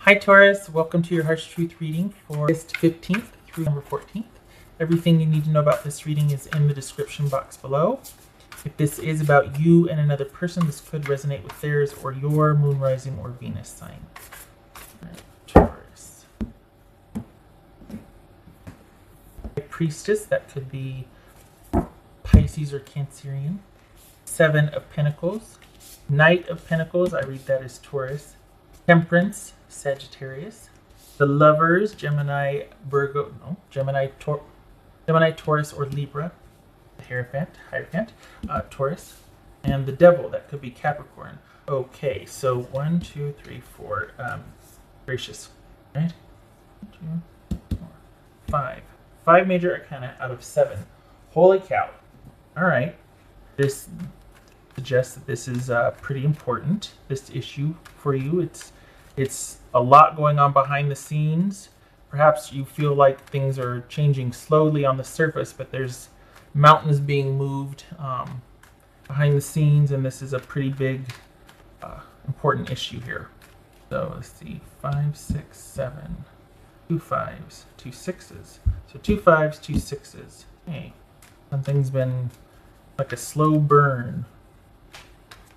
Hi Taurus, welcome to your Heart's Truth reading for August 15th through November 14th. Everything you need to know about this reading is in the description box below. If this is about you and another person, this could resonate with theirs or your moon, rising, or Venus sign. All right, Taurus. Priestess, that could be Pisces or Cancerian. Seven of Pentacles. Knight of Pentacles, I read that as Taurus. Temperance, Sagittarius. The Lovers, Gemini, Taurus, or Libra. Hierophant, Taurus. And the Devil, that could be Capricorn. Okay, so 1, 2, 3, 4. Gracious, right? 1, 2, 3, 4, 5. 5 major arcana out of 7. Holy cow. All right. This suggests that this is pretty important, this issue for you. It's a lot going on behind the scenes. Perhaps you feel like things are changing slowly on the surface, but there's mountains being moved behind the scenes, and this is a pretty big, important issue here. So let's see, 5, 6, 7, 2 5s, 2 6s. So 2 5s, 2 6s. Hey, something's been like a slow burn.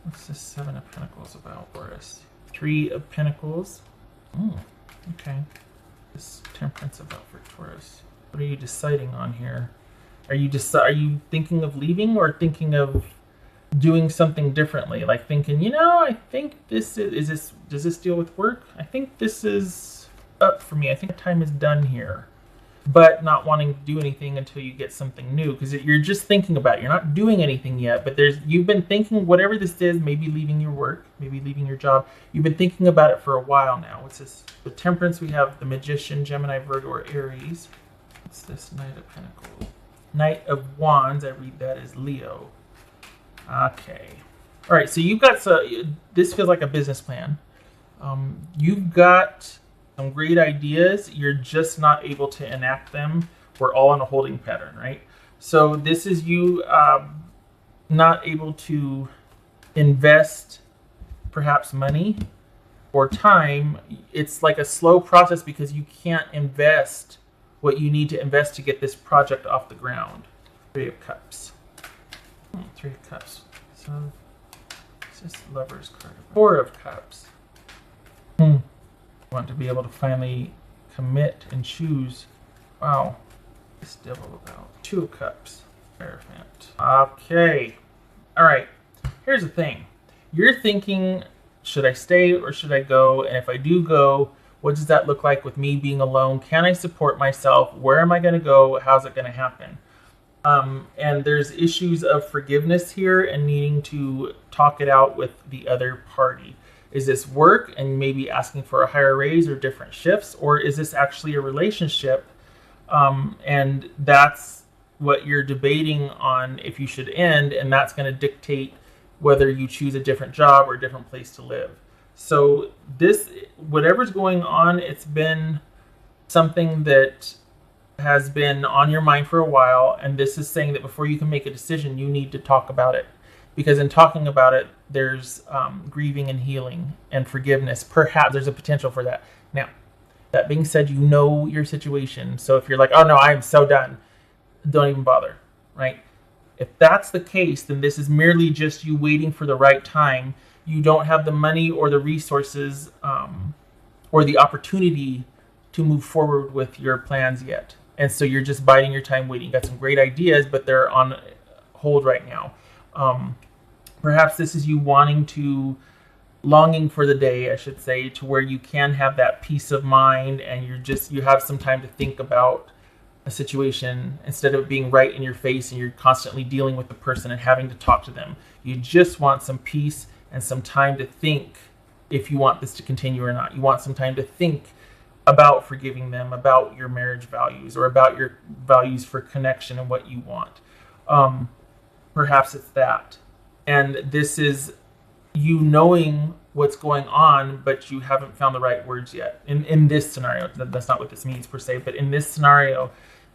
What's this 7 of Pentacles about for us? 3 of Pentacles. Okay. This Temperance about for Taurus. What are you deciding on here? Are you thinking of leaving or thinking of doing something differently? Like thinking, I think this does this deal with work? I think this is up for me. I think time is done here. But not wanting to do anything until you get something new, because you're just thinking about it. You're not doing anything yet, but you've been thinking whatever this is, maybe leaving your work, maybe leaving your job. You've been thinking about it for a while now. What's this? The Temperance, we have the Magician, Gemini, Virgo, or Aries. What's this? Knight of Pentacles. Knight of Wands, I read that as Leo. Okay. All right, so you've got, this feels like a business plan. You've got some great ideas, you're just not able to enact them. We're all in a holding pattern, right? So this is you not able to invest perhaps money or time. It's like a slow process because you can't invest what you need to invest to get this project off the ground. 3 of Cups. 3 of Cups. So it's this Lover's card. 4 of Cups. Want to be able to finally commit and choose. Wow, this Devil about 2 of Cups. Hierophant. Okay, all right. Here's the thing. You're thinking, should I stay or should I go? And if I do go, what does that look like with me being alone? Can I support myself? Where am I going to go? How's it going to happen? And there's issues of forgiveness here and needing to talk it out with the other party. Is this work and maybe asking for a higher raise or different shifts? Or is this actually a relationship? And that's what you're debating on if you should end. And that's going to dictate whether you choose a different job or a different place to live. So whatever's going on, it's been something that has been on your mind for a while. And this is saying that before you can make a decision, you need to talk about it. Because in talking about it, there's grieving and healing and forgiveness. Perhaps there's a potential for that. Now, that being said, you know your situation. So if you're like, oh no, I am so done, don't even bother, right? If that's the case, then this is merely just you waiting for the right time. You don't have the money or the resources or the opportunity to move forward with your plans yet. And so you're just biding your time waiting. You got some great ideas, but they're on hold right now. Perhaps this is you longing for the day, I should say, to where you can have that peace of mind and you have some time to think about a situation instead of being right in your face and you're constantly dealing with the person and having to talk to them. You just want some peace and some time to think if you want this to continue or not. You want some time to think about forgiving them, about your marriage values, or about your values for connection and what you want. Perhaps it's that. And this is you knowing what's going on, but you haven't found the right words yet. In this scenario, that's not what this means per se, but in this scenario,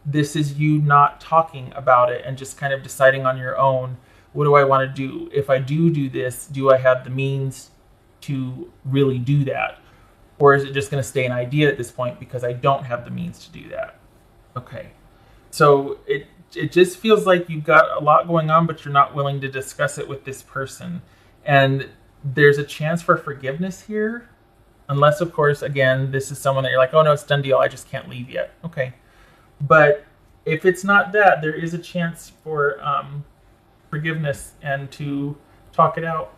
this is you not talking about it and just kind of deciding on your own, what do I want to do? If I do this, do I have the means to really do that? Or is it just going to stay an idea at this point because I don't have the means to do that? Okay. So it just feels like you've got a lot going on, but you're not willing to discuss it with this person. And there's a chance for forgiveness here. Unless, of course, again, this is someone that you're like, oh no, it's done deal. I just can't leave yet. Okay. But if it's not that, there is a chance for forgiveness and to talk it out.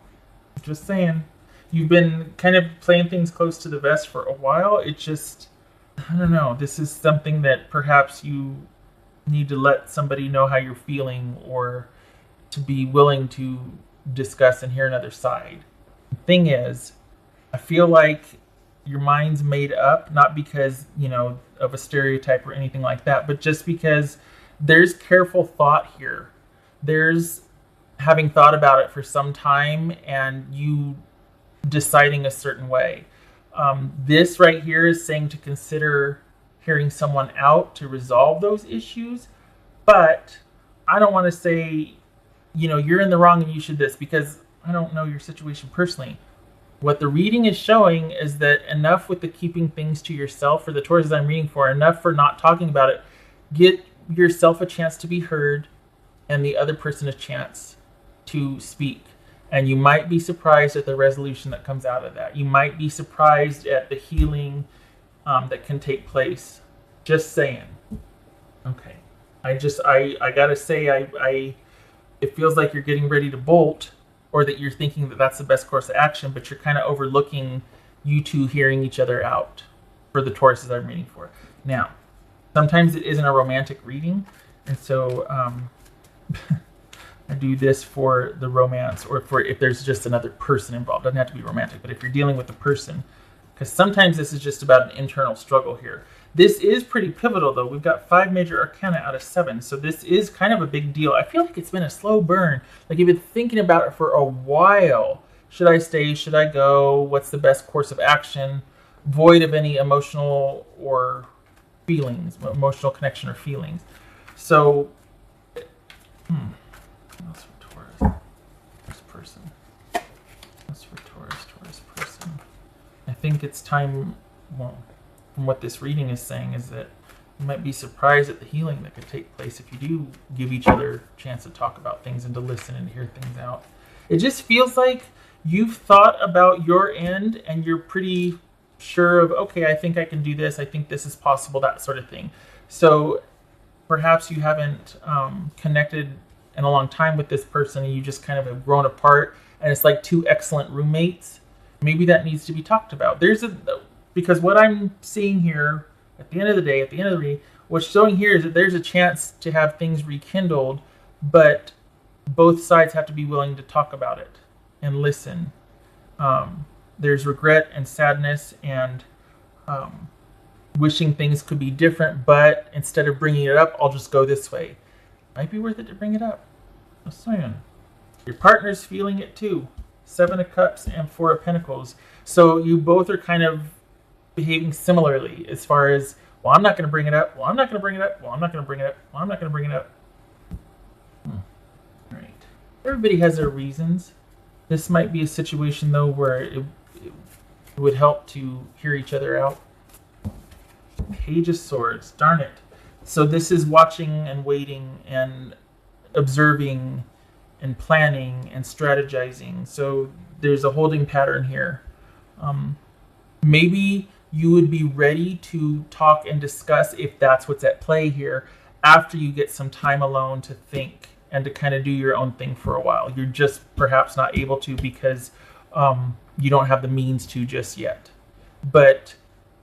Just saying. You've been kind of playing things close to the vest for a while. It just, I don't know. This is something that perhaps you need to let somebody know how you're feeling, or to be willing to discuss and hear another side. The thing is, I feel like your mind's made up, not because, of a stereotype or anything like that, but just because there's careful thought here. There's having thought about it for some time and you deciding a certain way. This right here is saying to consider hearing someone out to resolve those issues, but I don't want to say, you're in the wrong and you should this, because I don't know your situation personally. What the reading is showing is that enough with the keeping things to yourself, for the Tauruses I'm reading for, enough for not talking about it. Get yourself a chance to be heard and the other person a chance to speak. And you might be surprised at the resolution that comes out of that. You might be surprised at the healing that can take place. Just saying. Okay. I gotta say, it feels like you're getting ready to bolt, or that you're thinking that that's the best course of action, but you're kind of overlooking you two hearing each other out, for the Tauruses I'm reading for. Now, sometimes it isn't a romantic reading, and so I do this for the romance, or for if there's just another person involved. It doesn't have to be romantic, but if you're dealing with a person, because sometimes this is just about an internal struggle here. This is pretty pivotal, though. We've got 5 major arcana out of 7, so this is kind of a big deal. I feel like it's been a slow burn. Like you've been thinking about it for a while. Should I stay? Should I go? What's the best course of action? Void of any emotional or feelings, emotional connection or feelings. So, what else for Taurus? Taurus person. What's for Taurus person? I think it's time, well, from what this reading is saying, is that you might be surprised at the healing that could take place if you do give each other a chance to talk about things and to listen and hear things out. It just feels like you've thought about your end and you're pretty sure of, okay, I think I can do this. I think this is possible, that sort of thing. So perhaps you haven't connected in a long time with this person and you just kind of have grown apart and it's like 2 excellent roommates. Maybe that needs to be talked about. Because what I'm seeing here, at the end of the day, at the end of the reading, what's showing here is that there's a chance to have things rekindled, but both sides have to be willing to talk about it and listen. There's regret and sadness and wishing things could be different, but instead of bringing it up, I'll just go this way. Might be worth it to bring it up. Just saying. Your partner's feeling it too. 7 of Cups and 4 of Pentacles. So you both are kind of behaving similarly as far as, well, I'm not going to bring it up. Well, I'm not going to bring it up. Well, I'm not going to bring it up. Well, I'm not going to bring it up. All right. Everybody has their reasons. This might be a situation, though, where it would help to hear each other out. Page of Swords. Darn it. So this is watching and waiting and observing and planning and strategizing. So there's a holding pattern here. Maybe you would be ready to talk and discuss, if that's what's at play here, after you get some time alone to think and to kind of do your own thing for a while. You're just perhaps not able to because you don't have the means to just yet. But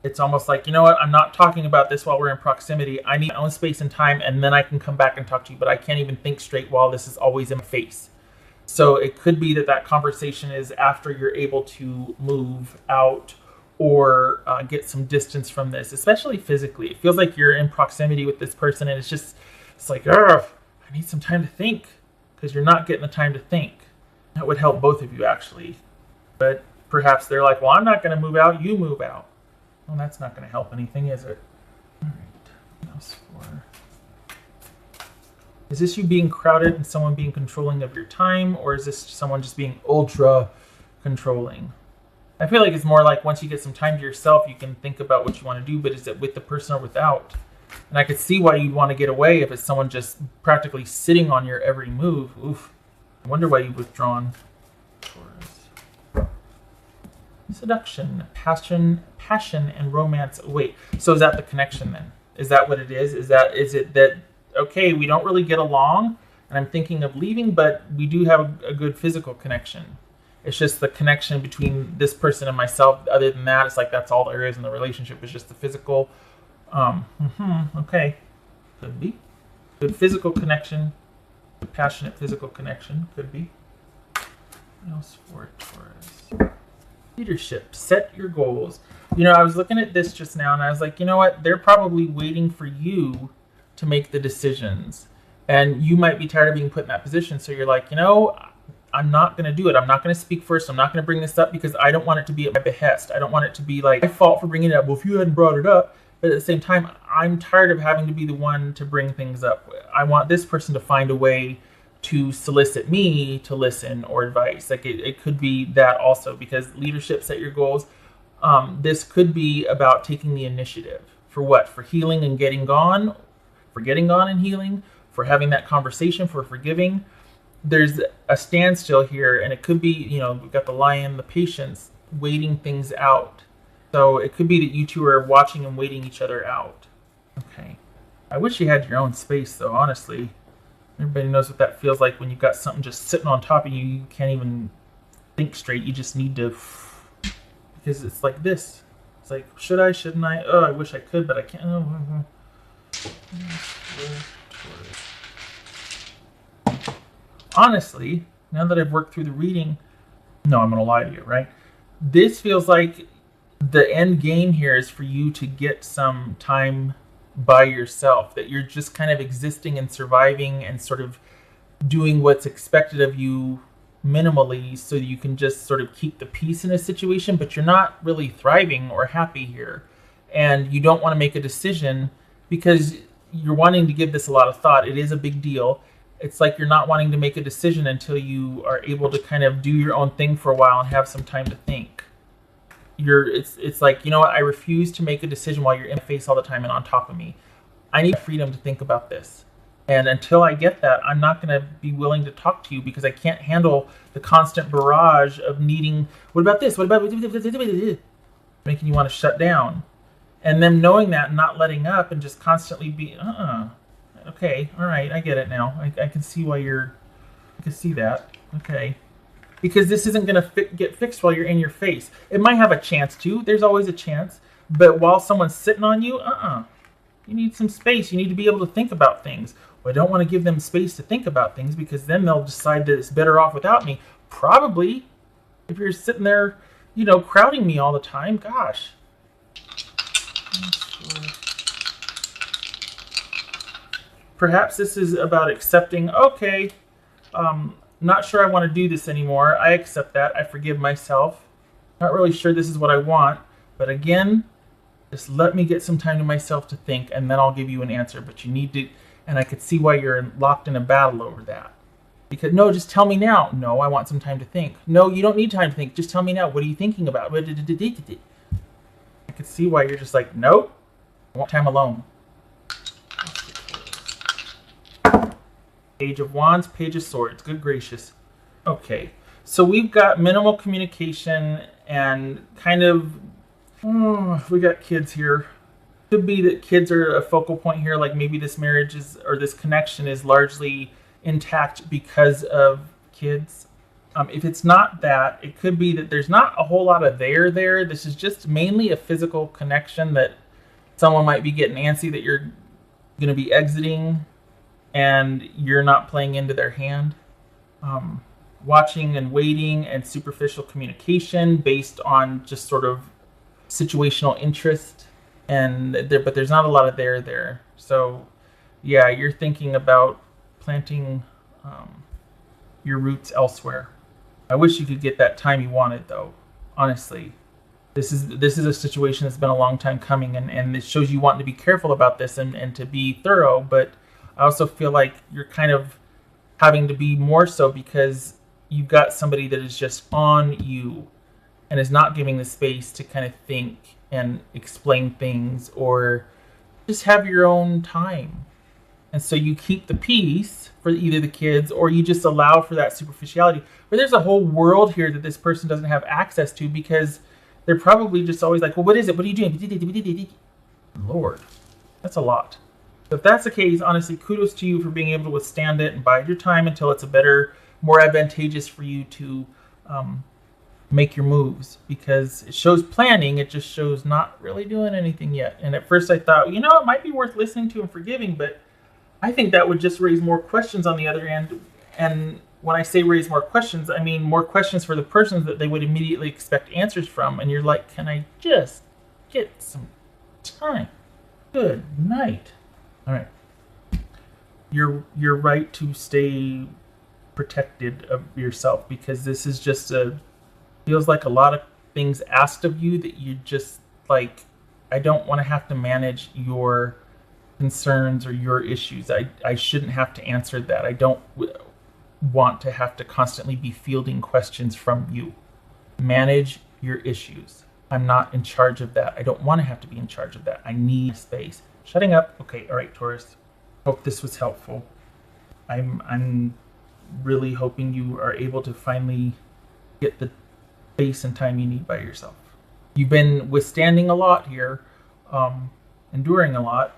it's almost like, you know what, I'm not talking about this while we're in proximity. I need my own space and time, and then I can come back and talk to you. But I can't even think straight while this is always in my face. So it could be that conversation is after you're able to move out or get some distance from this, especially physically. It feels like you're in proximity with this person, and it's like, I need some time to think, because you're not getting the time to think. That would help both of you, actually. But perhaps they're like, well, I'm not going to move out, you move out. Well, that's not going to help anything, is it? All right. What else for? Is this you being crowded and someone being controlling of your time, or is this someone just being ultra controlling? I feel like it's more like once you get some time to yourself, you can think about what you want to do, but is it with the person or without? And I could see why you'd want to get away if it's someone just practically sitting on your every move. Oof. I wonder why you've withdrawn. Taurus. Seduction, passion, and romance. Wait, so is that the connection then? Is that what it is? Is it that, okay, we don't really get along, and I'm thinking of leaving, but we do have a good physical connection. It's just the connection between this person and myself. Other than that, it's like that's all there is in the relationship. It's just the physical. Okay. Could be. Good physical connection. Good passionate physical connection. Could be. What else for Taurus? Leadership. Set your goals. You know, I was looking at this just now and I was like, you know what? They're probably waiting for you to make the decisions. And you might be tired of being put in that position. So you're like, you know, I'm not going to do it. I'm not going to speak first. I'm not going to bring this up because I don't want it to be at my behest. I don't want it to be like my fault for bringing it up. Well, if you hadn't brought it up. But at the same time, I'm tired of having to be the one to bring things up. I want this person to find a way to solicit me to listen or advice. Like it could be that also, because leadership, set your goals. This could be about taking the initiative. For what? For healing and getting gone, for getting gone and healing, for having that conversation, for forgiving. There's a standstill here, and it could be, you know, we've got the lion, the patience, waiting things out. So it could be that you two are watching and waiting each other out. Okay. I wish you had your own space, though, honestly. Everybody knows what that feels like when you've got something just sitting on top of you. You can't even think straight. You just need to... Because it's like this. It's like, should I, shouldn't I? Oh, I wish I could, but I can't. Honestly, now that I've worked through the reading... No, I'm going to lie to you, right? This feels like the end game here is for you to get some time by yourself, that you're just kind of existing and surviving and sort of doing what's expected of you minimally so you can just sort of keep the peace in a situation, but you're not really thriving or happy here. And you don't want to make a decision because you're wanting to give this a lot of thought. It is a big deal. It's like you're not wanting to make a decision until you are able to kind of do your own thing for a while and have some time to think. It's like, you know what, I refuse to make a decision while you're in my face all the time and on top of me. I need freedom to think about this. And until I get that, I'm not going to be willing to talk to you because I can't handle the constant barrage of needing, what about this? What about making you want to shut down? And them knowing that and not letting up and just constantly be, okay, all right, I get it now. I can see why I can see that. Okay. Because this isn't going to get fixed while you're in your face. It might have a chance to. There's always a chance. But while someone's sitting on you, you need some space. You need to be able to think about things. Well, I don't want to give them space to think about things because then they'll decide that it's better off without me. Probably. If you're sitting there, you know, crowding me all the time, gosh. Perhaps this is about accepting, okay, not sure I want to do this anymore. I accept that. I forgive myself. Not really sure this is what I want. But again, just let me get some time to myself to think, and then I'll give you an answer. But you need to, and I could see why you're locked in a battle over that. Because, no, just tell me now. No, I want some time to think. No, you don't need time to think. Just tell me now. What are you thinking about? I could see why you're just like, nope. I want time alone. Page of Wands, Page of Swords. Good gracious. Okay, so we've got minimal communication and kind of, we got kids here. Could be that kids are a focal point here, like maybe this marriage is, or this connection is largely intact because of kids. If it's not that, it could be that there's not a whole lot of there. This is just mainly a physical connection that someone might be getting antsy that you're going to be exiting and you're not playing into their hand. Watching and waiting and superficial communication based on just sort of situational interest. But there's not a lot of there. So yeah, you're thinking about planting your roots elsewhere. I wish you could get that time you wanted, though. Honestly, this is a situation that's been a long time coming, and it shows you wanting to be careful about this and to be thorough. But I also feel like you're kind of having to be more so because you've got somebody that is just on you, and is not giving the space to kind of think and explain things or just have your own time. And so you keep the peace for either the kids, or you just allow for that superficiality. But there's a whole world here that this person doesn't have access to, because they're probably just always like, well, what is it? What are you doing? Lord, that's a lot. So if that's the case, honestly, kudos to you for being able to withstand it and bide your time until it's a better, more advantageous for you to make your moves, because it shows planning. It just shows not really doing anything yet. And at first I thought, you know, it might be worth listening to and forgiving, but I think that would just raise more questions on the other end. And when I say raise more questions, I mean more questions for the person that they would immediately expect answers from. And you're like, can I just get some time? Good night. All right. You're right to stay protected of yourself, because this is just feels like a lot of things asked of you that you just like, I don't want to have to manage your concerns or your issues. I shouldn't have to answer that. I don't want to have to constantly be fielding questions from you. Manage your issues. I'm not in charge of that. I don't want to have to be in charge of that. I need space. Shutting up. Okay, all right, Taurus. Hope this was helpful. I'm really hoping you are able to finally get the space and time you need by yourself. You've been withstanding a lot here, enduring a lot.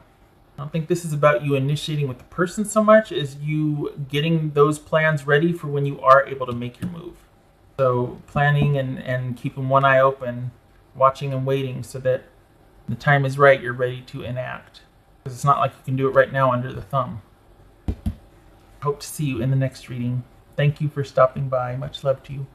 I don't think this is about you initiating with the person so much as you getting those plans ready for when you are able to make your move. So planning and keeping one eye open, watching and waiting so that the time is right, you're ready to enact. Because it's not like you can do it right now under the thumb. Hope to see you in the next reading. Thank you for stopping by. Much love to you.